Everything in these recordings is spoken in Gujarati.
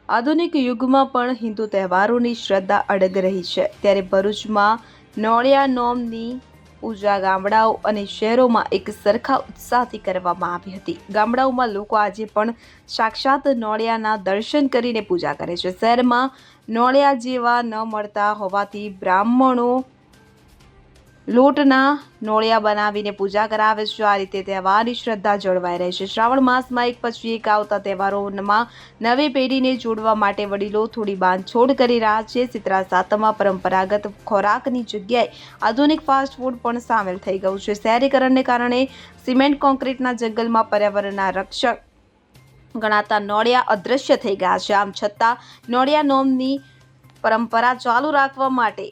આધુનિક યુગમાં પણ હિન્દુ તહેવારોની શ્રદ્ધા અડગ રહી છે। ત્યારે ભરૂચમાં નોળિયા નોમની પૂજા ગામડાઓ અને શહેરોમાં એક સરખા ઉત્સાહથી કરવામાં આવી હતી। ગામડાઓમાં લોકો આજે પણ સાક્ષાત નોળિયાના દર્શન કરીને પૂજા કરે છે। શહેરમાં નોળિયા જેવા ન મળતા હોવાથી બ્રાહ્મણો લોટના નોળિયા બનાવીને પૂજા કરાવે છે। આ રીતે તહેવારની શ્રદ્ધા જળવાઈ રહે છે। શ્રાવણ માસમાં એક પછી એક આવતા તહેવારોમાં નવી પેઢીને જોડવા માટે વડીલો થોડી બાંધછોડ કરી રહ્યા છે। શીતળા સાતમમાં પરંપરાગત ખોરાકની જગ્યાએ આધુનિક ફાસ્ટ ફૂડ પણ સામેલ થઈ ગયું છે। શહેરીકરણને કારણે સિમેન્ટ કોન્ક્રીટના જંગલમાં પર્યાવરણના રક્ષક ગણાતા નોળિયા અદૃશ્ય થઈ ગયા છે। આમ છતાં નોળિયા નોમની પરંપરા ચાલુ રાખવા માટે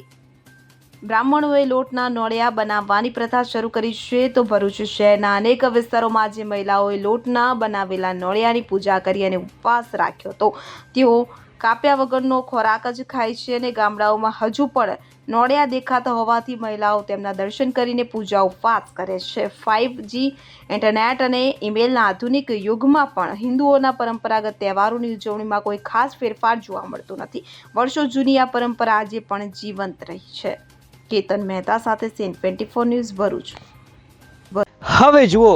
બ્રાહ્મણોએ લોટના નોળિયા બનાવવાની પ્રથા શરૂ કરી છે। તો ભરૂચ શહેરના અનેક વિસ્તારોમાં આજે મહિલાઓએ લોટના બનાવેલા નોળિયાની પૂજા કરી અને ઉપવાસ રાખ્યો હતો। તેઓ કાપ્યા વગરનો ખોરાક જ ખાય છે અને ગામડાઓમાં હજુ પણ નોળિયા દેખાતા હોવાથી મહિલાઓ તેમના દર્શન કરીને પૂજા ઉપવાસ કરે છે। 5G ઇન્ટરનેટ અને ઈમેલના આધુનિક યુગમાં પણ હિન્દુઓના પરંપરાગત તહેવારોની ઉજવણીમાં કોઈ ખાસ ફેરફાર જોવા મળતો નથી। વર્ષો જૂની આ પરંપરા આજે પણ જીવંત રહી છે। કેતન મહેતા સાથે સીન 24 ન્યૂઝ ભરૂચ। હવે જુઓ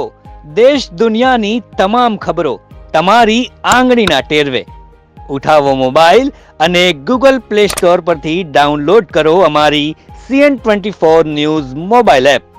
દેશ દુનિયાની તમામ ખબરો તમારી આંગળીના ટેરવે। ઉઠાવો મોબાઈલ અને ગૂગલ પ્લે સ્ટોર પરથી ડાઉનલોડ કરો અમારી CN24 ન્યૂઝ મોબાઈલ એપ।